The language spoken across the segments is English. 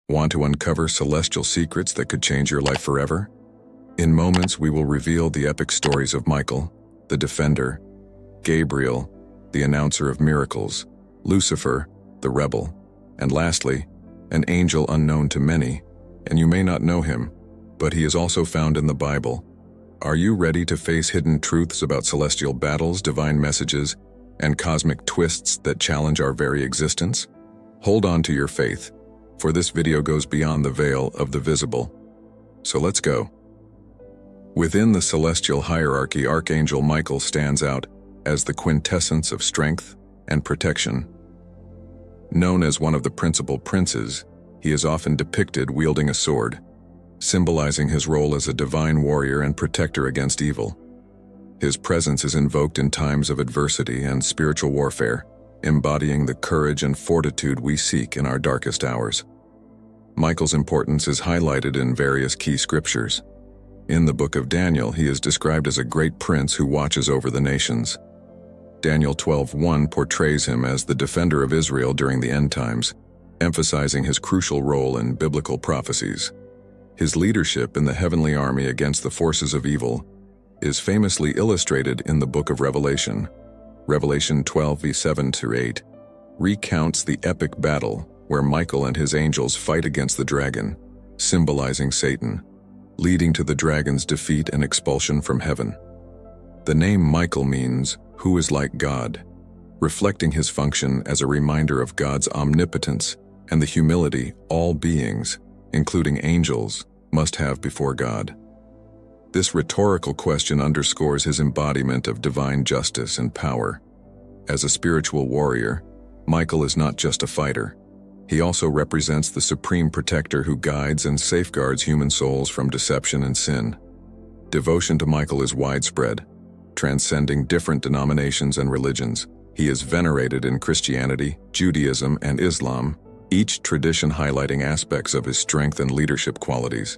Want to uncover celestial secrets that could change your life forever? In moments, we will reveal the epic stories of Michael, the defender, Gabriel, the announcer of miracles, Lucifer, the rebel, and lastly, an angel unknown to many, and you may not know him, but he is also found in the Bible. Are you ready to face hidden truths about celestial battles, divine messages, and cosmic twists that challenge our very existence? Hold on to your faith, for this video goes beyond the veil of the visible. So let's go. Within the celestial hierarchy, Archangel Michael stands out as the quintessence of strength and protection. Known as one of the principal princes, he is often depicted wielding a sword, symbolizing his role as a divine warrior and protector against evil. His presence is invoked in times of adversity and spiritual warfare, embodying the courage and fortitude we seek in our darkest hours. Michael's importance is highlighted in various key scriptures. In the book of Daniel, he is described as a great prince who watches over the nations. Daniel 12:1 portrays him as the defender of Israel during the end times, emphasizing his crucial role in biblical prophecies. His leadership in the heavenly army against the forces of evil is famously illustrated in the book of Revelation. Revelation 12:7-8 recounts the epic battle where Michael and his angels fight against the dragon, symbolizing Satan, leading to the dragon's defeat and expulsion from heaven. The name Michael means, "who is like God," reflecting his function as a reminder of God's omnipotence and the humility all beings, including angels, must have before God. This rhetorical question underscores his embodiment of divine justice and power. As a spiritual warrior, Michael is not just a fighter. He also represents the supreme protector who guides and safeguards human souls from deception and sin. Devotion to Michael is widespread, transcending different denominations and religions. He is venerated in Christianity, Judaism, and Islam, each tradition highlighting aspects of his strength and leadership qualities.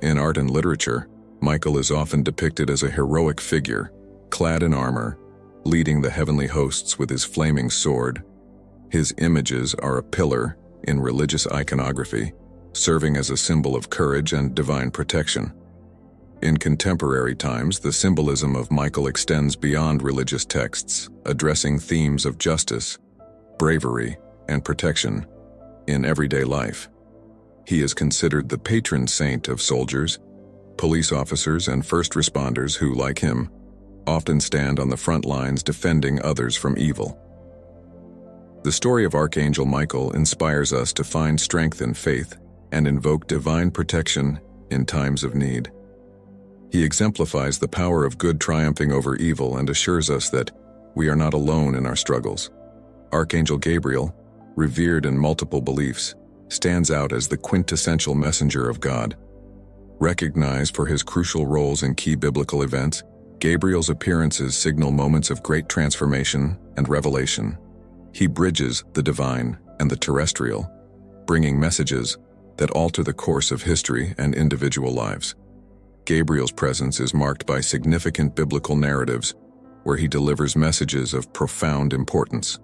In art and literature, Michael is often depicted as a heroic figure, clad in armor, leading the heavenly hosts with his flaming sword. His images are a pillar in religious iconography, serving as a symbol of courage and divine protection. In contemporary times, the symbolism of Michael extends beyond religious texts, addressing themes of justice, bravery, and protection in everyday life. He is considered the patron saint of soldiers, police officers, and first responders who, like him, often stand on the front lines defending others from evil. The story of Archangel Michael inspires us to find strength in faith and invoke divine protection in times of need. He exemplifies the power of good triumphing over evil and assures us that we are not alone in our struggles. Archangel Gabriel, revered in multiple beliefs, stands out as the quintessential messenger of God. Recognized for his crucial roles in key biblical events, Gabriel's appearances signal moments of great transformation and revelation. He bridges the divine and the terrestrial, bringing messages that alter the course of history and individual lives. Gabriel's presence is marked by significant biblical narratives where he delivers messages of profound importance.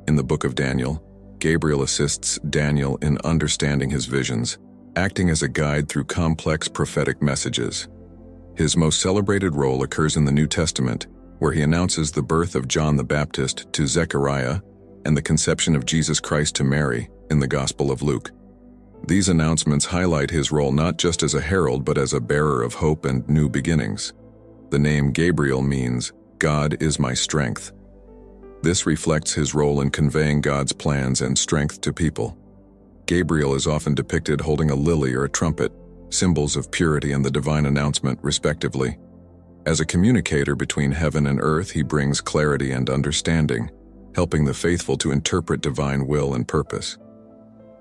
In the book of Daniel, Gabriel assists Daniel in understanding his visions, acting as a guide through complex prophetic messages. His most celebrated role occurs in the New Testament, where he announces the birth of John the Baptist to Zechariah and the conception of Jesus Christ to Mary in the Gospel of Luke. These announcements highlight his role not just as a herald but as a bearer of hope and new beginnings. The name Gabriel means, "God is my strength." This reflects his role in conveying God's plans and strength to people. Gabriel is often depicted holding a lily or a trumpet, symbols of purity and the divine announcement, respectively. As a communicator between heaven and earth, he brings clarity and understanding, helping the faithful to interpret divine will and purpose.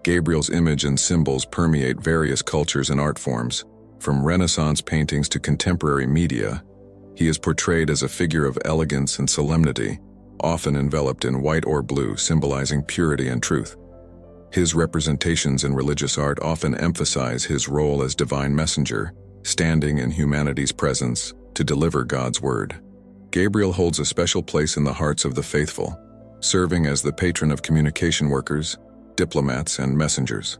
Gabriel's image and symbols permeate various cultures and art forms. From Renaissance paintings to contemporary media, he is portrayed as a figure of elegance and solemnity, often enveloped in white or blue, symbolizing purity and truth. His representations in religious art often emphasize his role as divine messenger, standing in humanity's presence to deliver God's word. Gabriel holds a special place in the hearts of the faithful, serving as the patron of communication workers, diplomats, and messengers.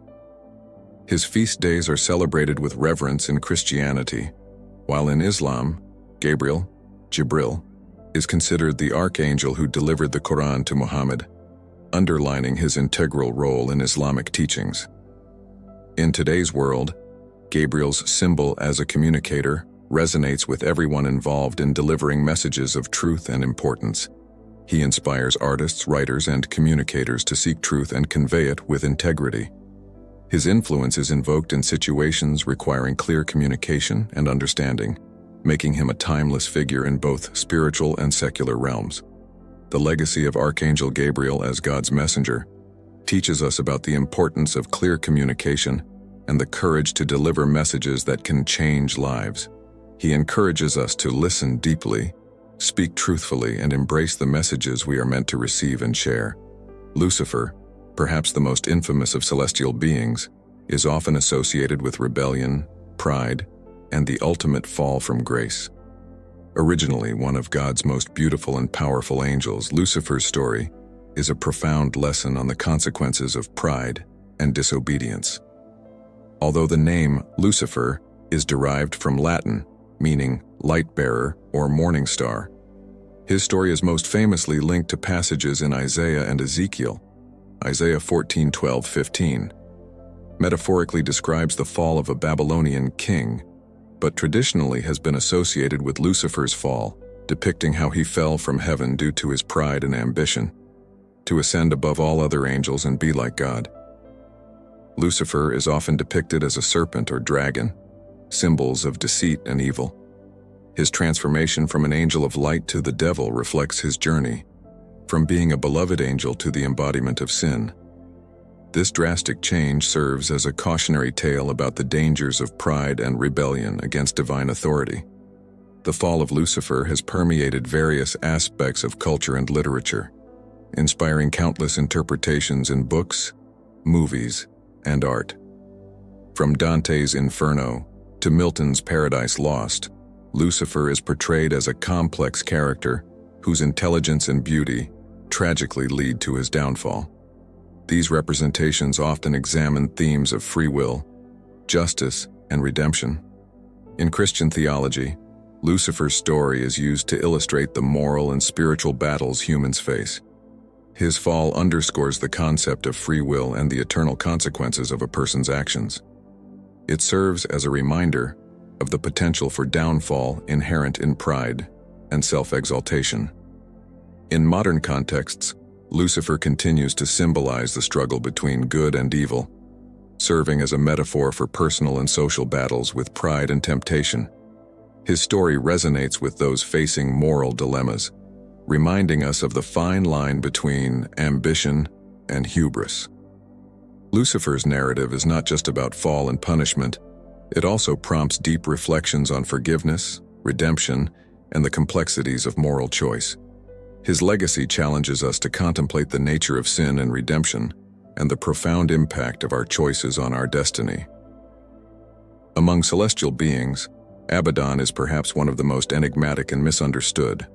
His feast days are celebrated with reverence in Christianity, while in Islam, Jibril, is considered the archangel who delivered the Quran to Muhammad, underlining his integral role in Islamic teachings. In today's world, Gabriel's symbol as a communicator resonates with everyone involved in delivering messages of truth and importance. He inspires artists, writers, and communicators to seek truth and convey it with integrity. His influence is invoked in situations requiring clear communication and understanding, making him a timeless figure in both spiritual and secular realms. The legacy of Archangel Gabriel as God's messenger teaches us about the importance of clear communication and the courage to deliver messages that can change lives. He encourages us to listen deeply, speak truthfully, and embrace the messages we are meant to receive and share. Lucifer, perhaps the most infamous of celestial beings, is often associated with rebellion, pride, and the ultimate fall from grace. Originally one of God's most beautiful and powerful angels, Lucifer's story is a profound lesson on the consequences of pride and disobedience. Although the name Lucifer is derived from Latin, meaning light-bearer or morning star, his story is most famously linked to passages in Isaiah and Ezekiel. Isaiah 14:12-15 metaphorically describes the fall of a Babylonian king, but traditionally has been associated with Lucifer's fall, depicting how he fell from heaven due to his pride and ambition, to ascend above all other angels and be like God. Lucifer is often depicted as a serpent or dragon, symbols of deceit and evil. His transformation from an angel of light to the devil reflects his journey, from being a beloved angel to the embodiment of sin. This drastic change serves as a cautionary tale about the dangers of pride and rebellion against divine authority. The fall of Lucifer has permeated various aspects of culture and literature, inspiring countless interpretations in books, movies, and art. From Dante's Inferno to Milton's Paradise Lost, Lucifer is portrayed as a complex character whose intelligence and beauty tragically lead to his downfall. These representations often examine themes of free will, justice, and redemption. In Christian theology, Lucifer's story is used to illustrate the moral and spiritual battles humans face. His fall underscores the concept of free will and the eternal consequences of a person's actions. It serves as a reminder of the potential for downfall inherent in pride and self-exaltation. In modern contexts, Lucifer continues to symbolize the struggle between good and evil, serving as a metaphor for personal and social battles with pride and temptation. His story resonates with those facing moral dilemmas, reminding us of the fine line between ambition and hubris. Lucifer's narrative is not just about fall and punishment. It also prompts deep reflections on forgiveness, redemption, and the complexities of moral choice. His legacy challenges us to contemplate the nature of sin and redemption, and the profound impact of our choices on our destiny. Among celestial beings, Abaddon is perhaps one of the most enigmatic and misunderstood.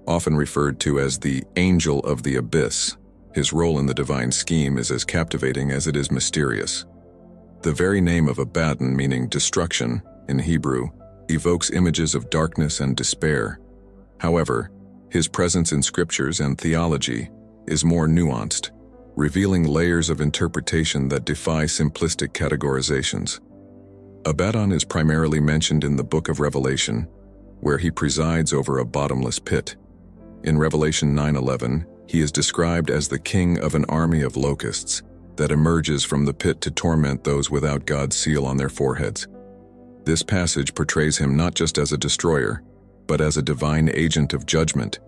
Often referred to as the Angel of the Abyss, his role in the divine scheme is as captivating as it is mysterious. The very name of Abaddon, meaning destruction in Hebrew, evokes images of darkness and despair. However, his presence in scriptures and theology is more nuanced, revealing layers of interpretation that defy simplistic categorizations. Abaddon is primarily mentioned in the Book of Revelation, where he presides over a bottomless pit. In Revelation 9:11, he is described as the king of an army of locusts that emerges from the pit to torment those without God's seal on their foreheads. This passage portrays him not just as a destroyer, but as a divine agent of judgment,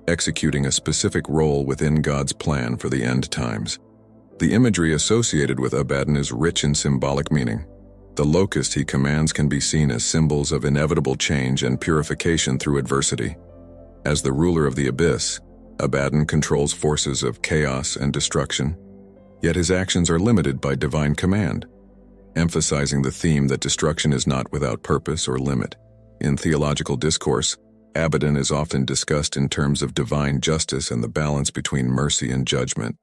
executing a specific role within God's plan for the end times. The imagery associated with Abaddon is rich in symbolic meaning. The locust he commands can be seen as symbols of inevitable change and purification through adversity. As the ruler of the abyss, Abaddon controls forces of chaos and destruction, yet his actions are limited by divine command, emphasizing the theme that destruction is not without purpose or limit. In theological discourse, Abaddon is often discussed in terms of divine justice and the balance between mercy and judgment.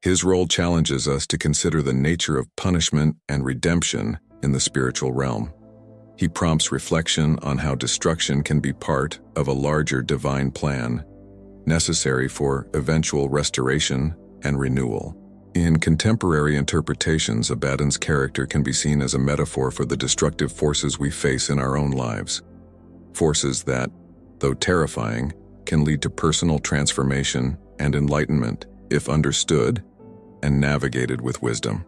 His role challenges us to consider the nature of punishment and redemption in the spiritual realm. He prompts reflection on how destruction can be part of a larger divine plan, necessary for eventual restoration and renewal. In contemporary interpretations, Abaddon's character can be seen as a metaphor for the destructive forces we face in our own lives. Forces that, though terrifying, can lead to personal transformation and enlightenment if understood and navigated with wisdom.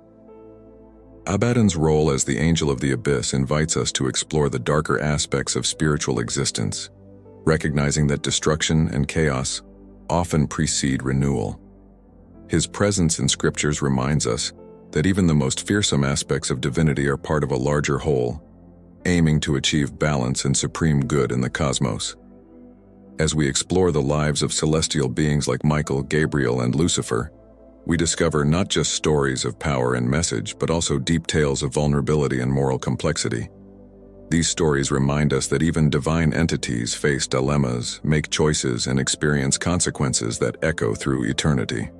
Abaddon's role as the angel of the abyss invites us to explore the darker aspects of spiritual existence, recognizing that destruction and chaos often precede renewal. His presence in scriptures reminds us that even the most fearsome aspects of divinity are part of a larger whole, aiming to achieve balance and supreme good in the cosmos. As we explore the lives of celestial beings like Michael, Gabriel, and Lucifer, we discover not just stories of power and message, but also deep tales of vulnerability and moral complexity. These stories remind us that even divine entities face dilemmas, make choices, and experience consequences that echo through eternity.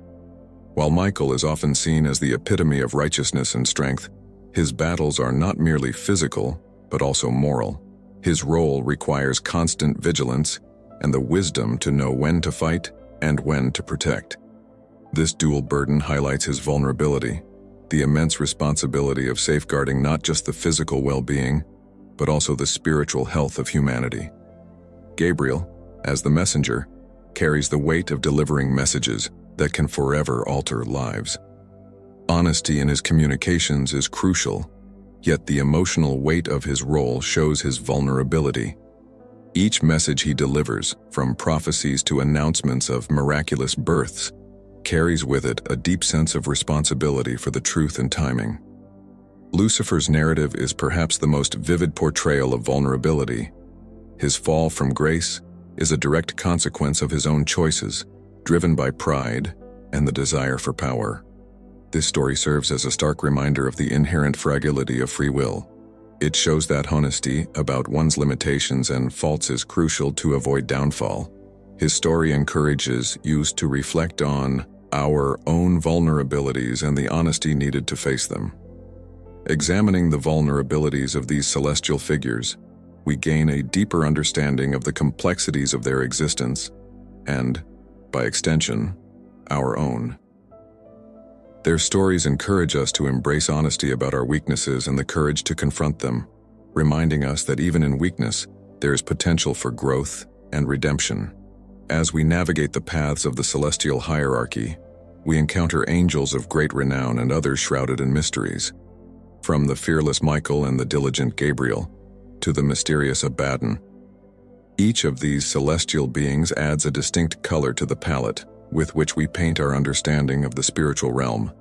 While Michael is often seen as the epitome of righteousness and strength, his battles are not merely physical, but also moral. His role requires constant vigilance and the wisdom to know when to fight and when to protect. This dual burden highlights his vulnerability, the immense responsibility of safeguarding not just the physical well-being, but also the spiritual health of humanity. Gabriel, as the messenger, carries the weight of delivering messages that can forever alter lives. Honesty in his communications is crucial, yet the emotional weight of his role shows his vulnerability. Each message he delivers, from prophecies to announcements of miraculous births, carries with it a deep sense of responsibility for the truth and timing. Lucifer's narrative is perhaps the most vivid portrayal of vulnerability. His fall from grace is a direct consequence of his own choices, driven by pride and the desire for power. This story serves as a stark reminder of the inherent fragility of free will. It shows that honesty about one's limitations and faults is crucial to avoid downfall. His story encourages us to reflect on our own vulnerabilities and the honesty needed to face them. Examining the vulnerabilities of these celestial figures, we gain a deeper understanding of the complexities of their existence and, by extension, our own. Their stories encourage us to embrace honesty about our weaknesses and the courage to confront them, reminding us that even in weakness, there is potential for growth and redemption. As we navigate the paths of the celestial hierarchy, we encounter angels of great renown and others shrouded in mysteries. From the fearless Michael and the diligent Gabriel to the mysterious Abaddon, each of these celestial beings adds a distinct color to the palette with which we paint our understanding of the spiritual realm,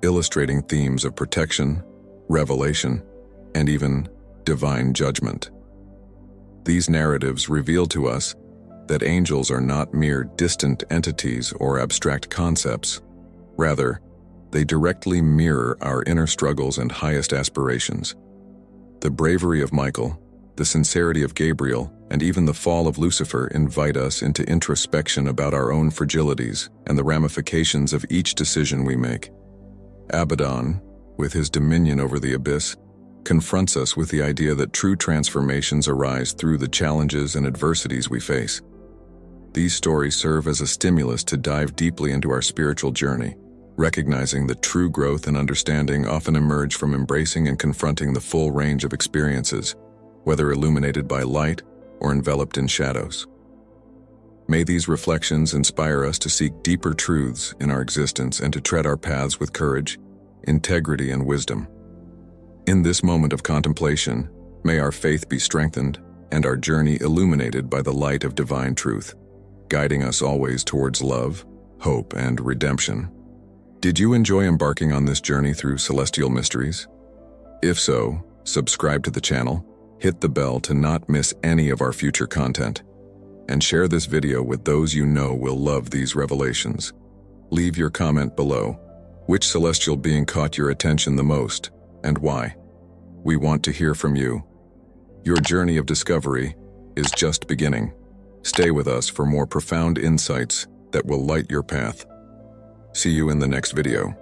illustrating themes of protection, revelation, and even divine judgment. These narratives reveal to us that angels are not mere distant entities or abstract concepts. Rather, they directly mirror our inner struggles and highest aspirations. The bravery of Michael, the sincerity of Gabriel, and even the fall of Lucifer invite us into introspection about our own fragilities and the ramifications of each decision we make. Abaddon, with his dominion over the abyss, confronts us with the idea that true transformations arise through the challenges and adversities we face. These stories serve as a stimulus to dive deeply into our spiritual journey, recognizing that true growth and understanding often emerge from embracing and confronting the full range of experiences, whether illuminated by light or enveloped in shadows. May these reflections inspire us to seek deeper truths in our existence and to tread our paths with courage, integrity, and wisdom. In this moment of contemplation, may our faith be strengthened and our journey illuminated by the light of divine truth, guiding us always towards love, hope, and redemption. Did you enjoy embarking on this journey through celestial mysteries? If so, subscribe to the channel, hit the bell to not miss any of our future content, and share this video with those you know will love these revelations. Leave your comment below. Which celestial being caught your attention the most, and why? We want to hear from you. Your journey of discovery is just beginning. Stay with us for more profound insights that will light your path. See you in the next video.